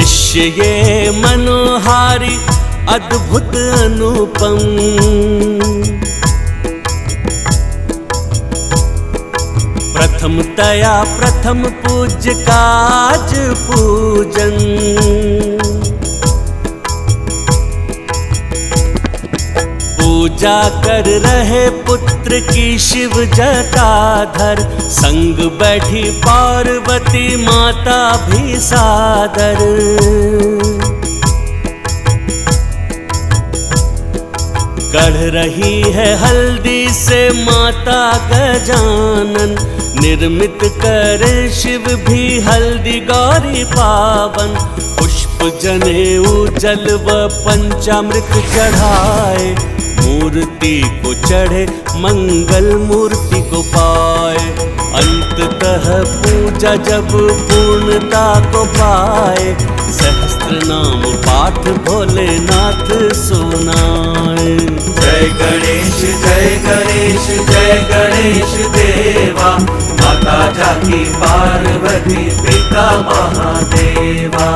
दृश्य ये मनोहारी अद्भुत अनुपम। प्रथमतया प्रथम पूज्य काज पूजन। पूजा कर रहे पुत्र की शिव जटाधर, संग बैठी पार्वती माता भी सादर। गढ़ रही है हल्दी से माता गजानन, निर्मित करे शिव भी हल्दी गौरी पावन। पुष्प जनेऊ जल व पंचामृत चढ़ाए, मूर्ति को चढ़े मंगल मूर्ति को पाए। अंततः पूजा जब पूर्णता को पाए, सहस्त्र नाम पाठ भोलेनाथ सुनाए। जय गणेश जय गणेश जय गणेश देवा, माता जाकी पार्वती पिता महादेवा।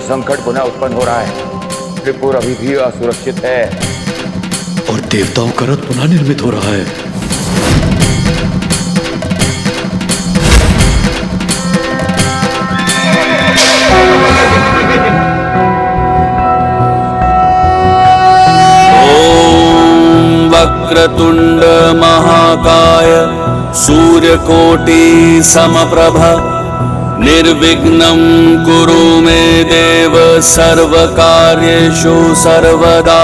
संकट पुनः उत्पन्न हो रहा है। त्रिपुर अभी भी असुरक्षित है और देवताओं का रथ पुनः निर्मित हो रहा है। ओम वक्रतुंड महाकाय सूर्यकोटि समप्रभ, निर्विघ्नं कुरु मे देव सर्वकार्येषु सर्वदा।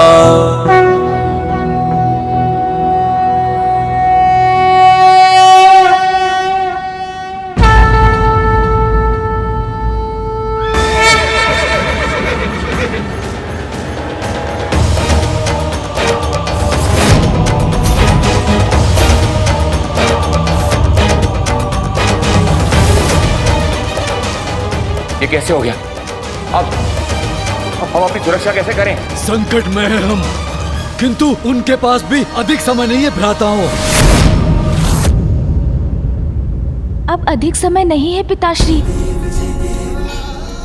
ये कैसे हो गया? अब हम अपनी सुरक्षा कैसे करें? संकट में है हम, किंतु उनके पास भी अधिक समय नहीं है भ्राताओं। अब अधिक समय नहीं है पिताश्री।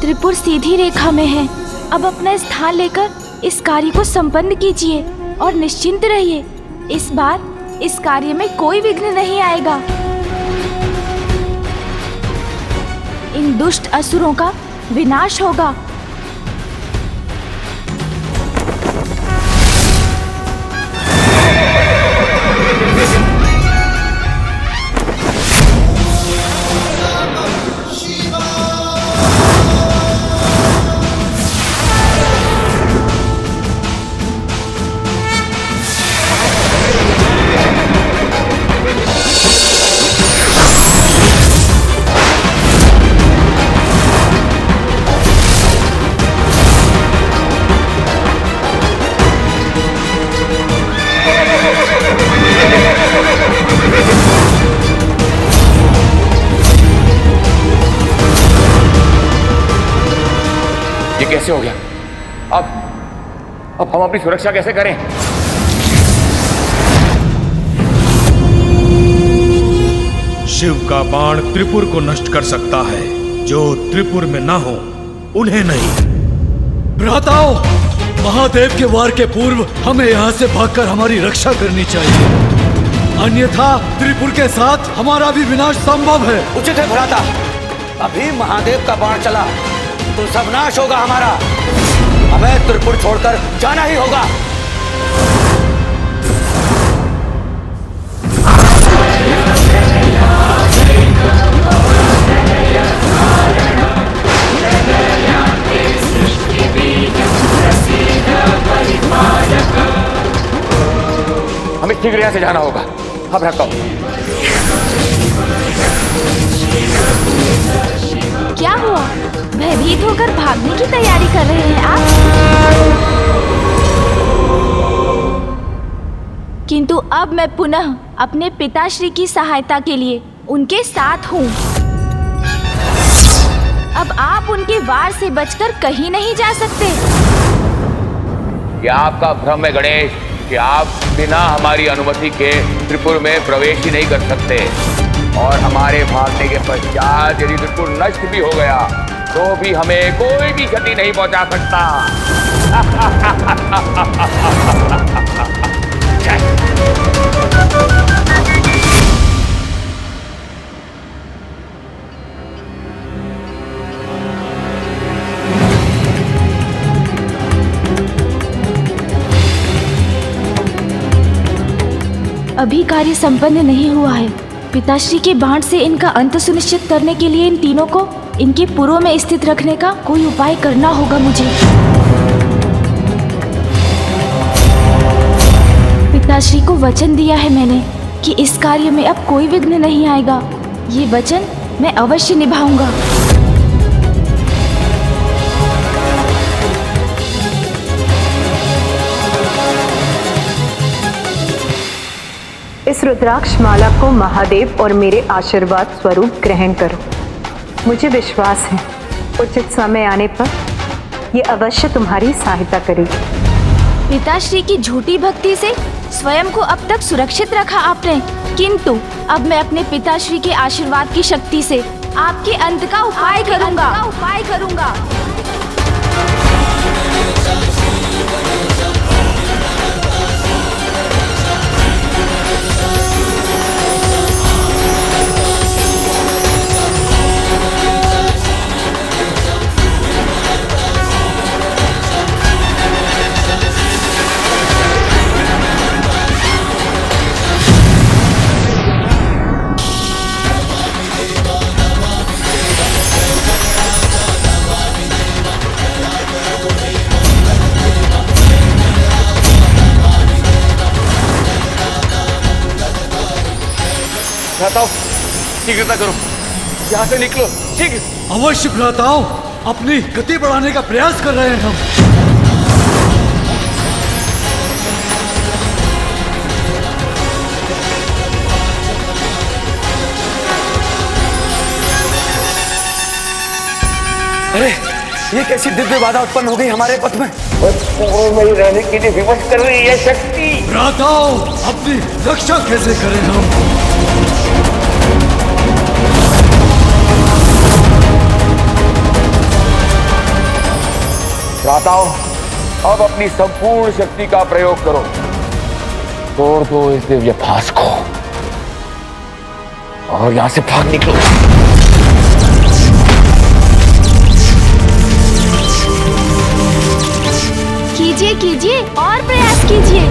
त्रिपुर सीधी रेखा में है। अब अपना स्थान लेकर इस कार्य को संपन्न कीजिए और निश्चिंत रहिए। इस बार इस कार्य में कोई विघ्न नहीं आएगा। इन दुष्ट असुरों का विनाश होगा। ये कैसे हो गया? अब हम अपनी सुरक्षा कैसे करें? शिव का बाण त्रिपुर को नष्ट कर सकता है, जो त्रिपुर में ना हो उन्हें नहीं। भ्राताओं, महादेव के वार के पूर्व हमें यहाँ से भागकर हमारी रक्षा करनी चाहिए, अन्यथा त्रिपुर के साथ हमारा भी विनाश संभव है। उचित है भ्राता, अभी महादेव का बाण चला तो सब नाश होगा हमारा। हमें त्रिपुर छोड़कर जाना ही होगा। यहाँ से जाना होगा। अब रखता हूँ। क्या हुआ? भयभीत होकर भागने की तैयारी कर रहे हैं आप? किंतु अब मैं पुनः अपने पिताश्री की सहायता के लिए उनके साथ हूँ। अब आप उनके वार से बचकर कहीं नहीं जा सकते। यह आपका भ्रम है गणेश कि आप बिना हमारी अनुमति के त्रिपुर में प्रवेश ही नहीं कर सकते। और हमारे भागने के पश्चात यदि त्रिपुर नष्ट भी हो गया तो भी हमें कोई भी क्षति नहीं पहुंचा सकता। अभी कार्य संपन्न नहीं हुआ है। पिताश्री के बाण से इनका अंत सुनिश्चित करने के लिए इन तीनों को इनके पुरों में स्थित रखने का कोई उपाय करना होगा मुझे। पिताश्री को वचन दिया है मैंने कि इस कार्य में अब कोई विघ्न नहीं आएगा। ये वचन मैं अवश्य निभाऊंगा। इस रुद्राक्ष माला को महादेव और मेरे आशीर्वाद स्वरूप ग्रहण करो। मुझे विश्वास है उचित समय आने पर ये अवश्य तुम्हारी सहायता करेगी। पिताश्री की झूठी भक्ति से स्वयं को अब तक सुरक्षित रखा आपने, किंतु अब मैं अपने पिताश्री के आशीर्वाद की शक्ति से आपके अंत का उपाय करूंगा। भ्राताओं, शीघ्रता करो, यहाँ से निकलो शीघ्र। अवश्य भ्राताओं, अपनी गति बढ़ाने का प्रयास कर रहे हैं हम। अरे ये कैसी दिव्य बाधा उत्पन्न हो गई हमारे पथ में। में रहने के लिए विवश कर रही है शक्ति। भ्राताओं, अपनी रक्षा कैसे करें हम? भ्राताओं, अब अपनी संपूर्ण शक्ति का प्रयोग करो। तोड़ दो इस दिव्य फास को और यहां से भाग निकलो। कीजिए और प्रयास कीजिए।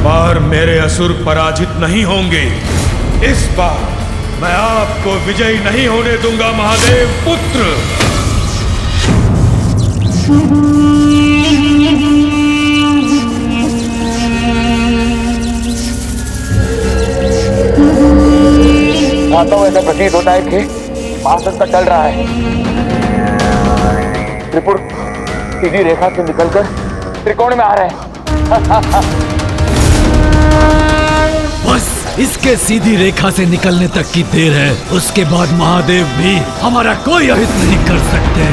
बार मेरे असुर पराजित नहीं होंगे। इस बार मैं आपको विजयी नहीं होने दूंगा महादेव पुत्र। ऐसा प्रतीत होता है कि महासंकट चल रहा है। त्रिपुर सीधी रेखा से निकलकर त्रिकोण में आ रहे हैं। बस इसके सीधी रेखा से निकलने तक की देर है। उसके बाद महादेव भी हमारा कोई अहित नहीं कर सकते।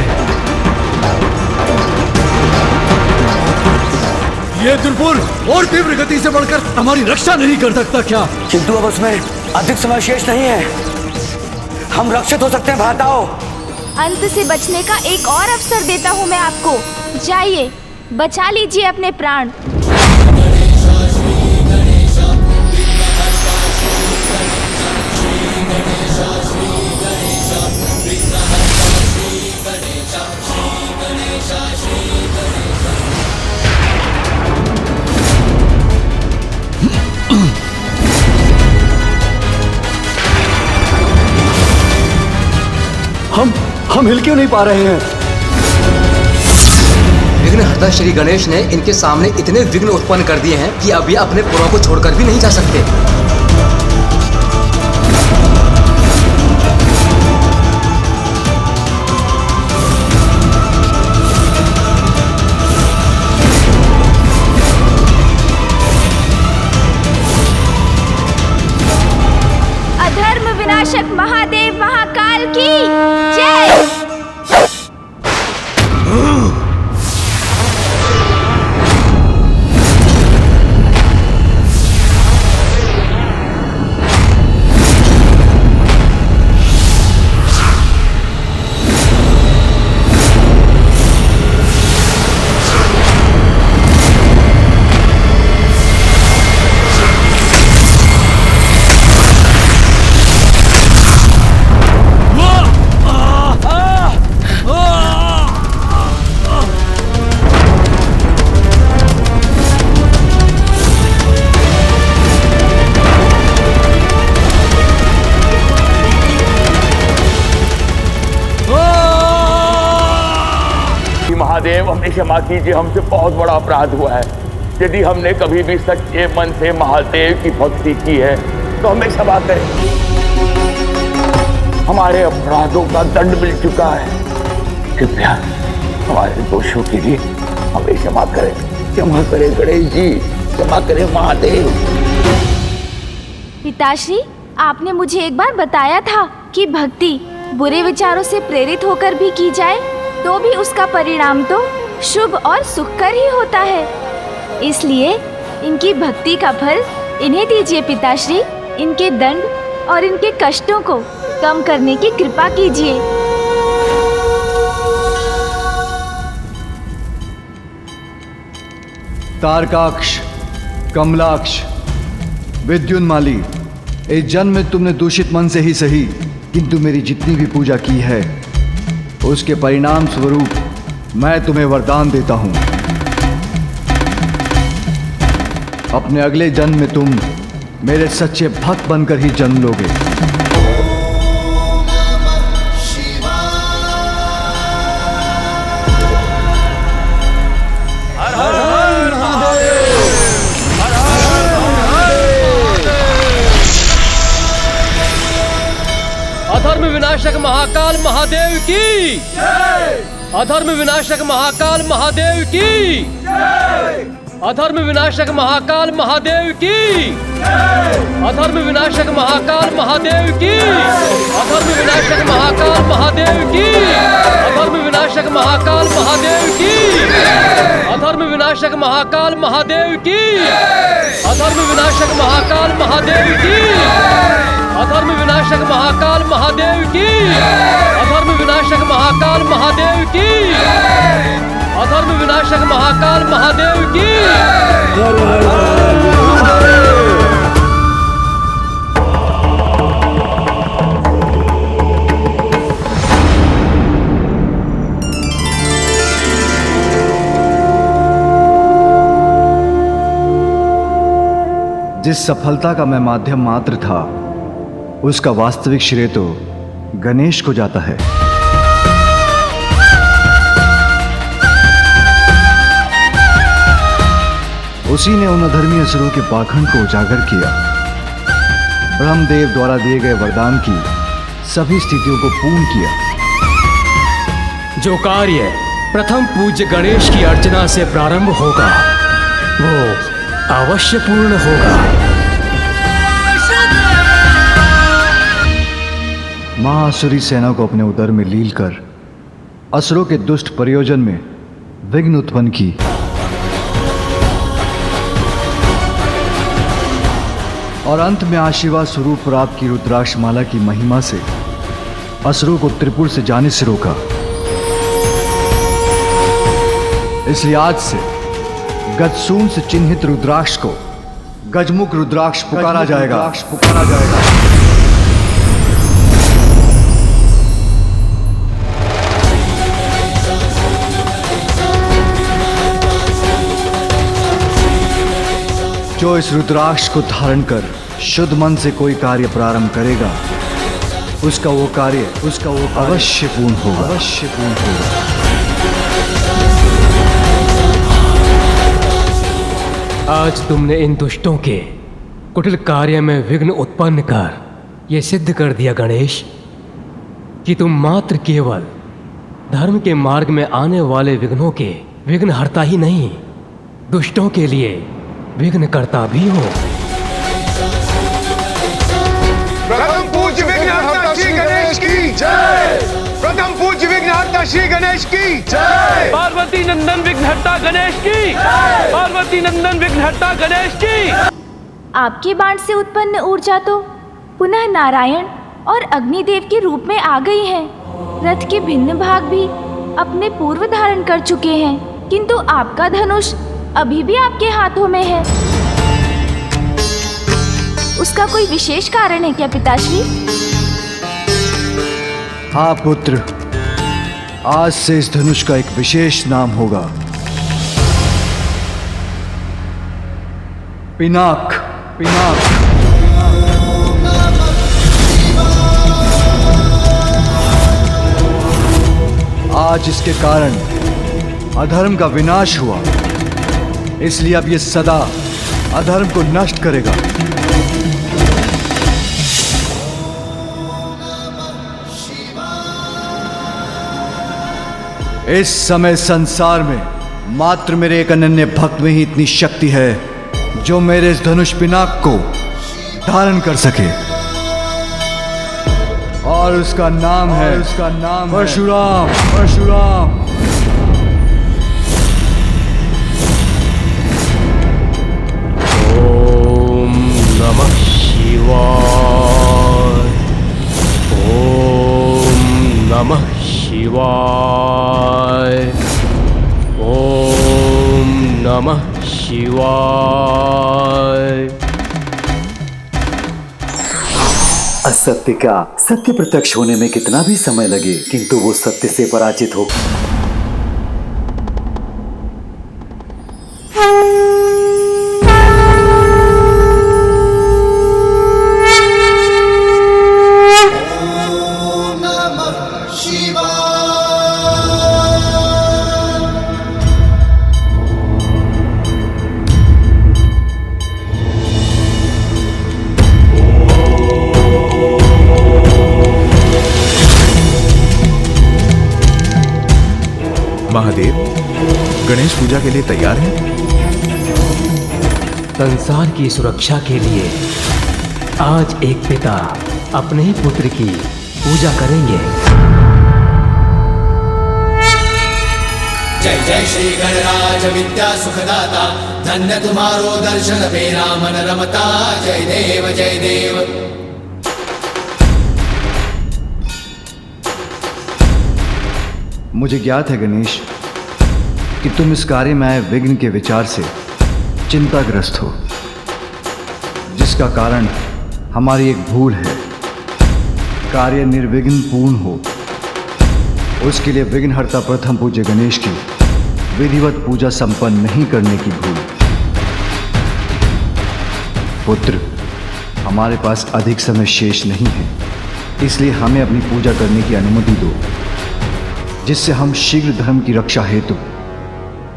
ये त्रिपुर और तीव्र गति से बढ़कर हमारी रक्षा नहीं कर सकता क्या? किंतु अब उसमें अधिक समय शेष नहीं है। हम रक्षित हो सकते हैं भ्राताओं। अंत से बचने का एक और अवसर देता हूँ मैं आपको। जाइए, बचा लीजिए अपने प्राण। हम हिल क्यों नहीं पा रहे हैं? विघ्नहर्ता श्री गणेश ने इनके सामने इतने विघ्न उत्पन्न कर दिए हैं कि अब ये अपने पुरों को छोड़कर भी नहीं जा सकते। अधर्म विनाशक महादेव महाकाल की जय। महादेव हमें क्षमा कीजिए, हमसे बहुत बड़ा अपराध हुआ है। यदि हमने कभी भी सच्चे मन से महादेव की भक्ति की है तो हमें क्षमा करें। हमारे अपराधों का दंड मिल चुका है। कृपया हमारे दोषों के लिए हमें क्षमा करें। क्षमा करें गणेश जी, क्षमा करें महादेव। पिताश्री, आपने मुझे एक बार बताया था कि भक्ति बुरे विचारों से प्रेरित होकर भी की जाए तो भी उसका परिणाम तो शुभ और सुखकर ही होता है। इसलिए इनकी भक्ति का फल इन्हें दीजिए पिताश्री। इनके दंड और इनके कष्टों को कम करने की कृपा कीजिए। तारकाक्ष, कमलाक्ष, विद्युन्माली, इस जन्म में तुमने दूषित मन से ही सही किंतु मेरी जितनी भी पूजा की है उसके परिणाम स्वरूप मैं तुम्हें वरदान देता हूं। अपने अगले जन्म में तुम मेरे सच्चे भक्त बनकर ही जन्म लोगे। अधर्म विनाशक महाकाल महादेव की जय। अधर्म विनाशक महाकाल महादेव की जय। अधर्म विनाशक महाकाल महादेव की जय। अधर्म विनाशक महाकाल महादेव की। अधर्म विनाशक महाकाल महादेव की। अधर्म विनाशक महाकाल महादेव की। अधर्म विनाशक महाकाल महादेव की। अधर्म विनाशक महाकाल महादेव की। अधर्म विनाशक महाकाल महादेव की। अधर्म विनाशक महाकाल महादेव की। अधर्म विनाशक महाकाल महादेव की। जिस सफलता का मैं माध्यम मात्र था उसका वास्तविक श्रेय तो गणेश को जाता है। उसी ने उन अधर्मी असुरों के पाखंड को उजागर किया। ब्रह्मदेव द्वारा दिए गए वरदान की सभी स्थितियों को पूर्ण किया। जो कार्य प्रथम पूज्य गणेश की अर्चना से प्रारंभ होगा वो अवश्य पूर्ण होगा। महासुरी सेना को अपने उदर में लील कर असुरों के दुष्ट प्रयोजन में विघ्न उत्पन्न की। और अंत में आशीर्वाद स्वरूप प्राप्त की रुद्राक्ष माला की महिमा से असुरों को त्रिपुर से जाने से रोका। इसलिए आज से गजसून से चिन्हित रुद्राक्ष को गजमुख रुद्राक्ष पुकारा जाएगा। जो इस रुद्राक्ष को धारण कर शुद्ध मन से कोई कार्य प्रारंभ करेगा, उसका वो कार्य अवश्य पूर्ण होगा। आज तुमने इन दुष्टों के कुटिल कार्य में विघ्न उत्पन्न कर ये सिद्ध कर दिया गणेश कि तुम मात्र केवल धर्म के मार्ग में आने वाले विघ्नों के विघ्न हरता ही नहीं, दुष्टों के लिए विघ्न करता भी हो। प्रथम पूज्य विघ्नहर्ता श्री गणेश की जय। प्रथम पूज्य विघ्नहर्ता श्री गणेश की जय। पार्वती नंदन विघ्नहर्ता गणेश की जय। पार्वती नंदन विघ्नहर्ता गणेश की। आपके बाण से उत्पन्न ऊर्जा तो पुनः नारायण और अग्निदेव के रूप में आ गई है। रथ के भिन्न भाग भी अपने पूर्व धारण कर चुके हैं, किंतु आपका धनुष अभी भी आपके हाथों में है। उसका कोई विशेष कारण है क्या पिताश्री? हाँ पुत्र, आज से इस धनुष का एक विशेष नाम होगा, पिनाक। आज इसके कारण अधर्म का विनाश हुआ, इसलिए अब ये सदा अधर्म को नष्ट करेगा। इस समय संसार में मात्र मेरे एक अनन्य भक्त में ही इतनी शक्ति है जो मेरे इस धनुष पिनाक को धारण कर सके, और उसका नाम है परशुराम। ओम नमः शिवाय। ओम नमः शिवाय। ओम नमः शिवाय। असत्य का सत्य प्रत्यक्ष होने में कितना भी समय लगे, किंतु वो सत्य से पराजित हो। महादेव, गणेश पूजा के लिए तैयार हैं? संसार की सुरक्षा के लिए आज एक पिता अपने ही पुत्र की पूजा करेंगे। जय जय श्री गणराज विद्या सुखदाता, धन्य तुम्हारो दर्शन मेरा मन रमता। जय देव जय देव। मुझे ज्ञात है गणेश कि तुम इस कार्य में आए विघ्न के विचार से चिंताग्रस्त हो, जिसका कारण हमारी एक भूल है। कार्य निर्विघ्न पूर्ण हो, उसके लिए विघ्नहर्ता प्रथम पूज्य गणेश की विधिवत पूजा संपन्न नहीं करने की भूल। पुत्र, हमारे पास अधिक समय शेष नहीं है, इसलिए हमें अपनी पूजा करने की अनुमति दो, जिससे हम शीघ्र धर्म की रक्षा हेतु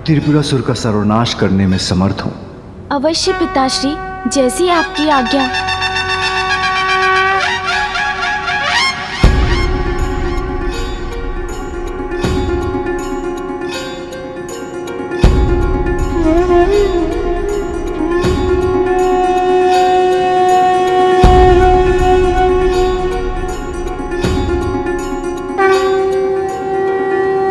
त्रिपुरासुर का सर्वनाश करने में समर्थ हों। अवश्य पिताश्री, जैसी आपकी आज्ञा।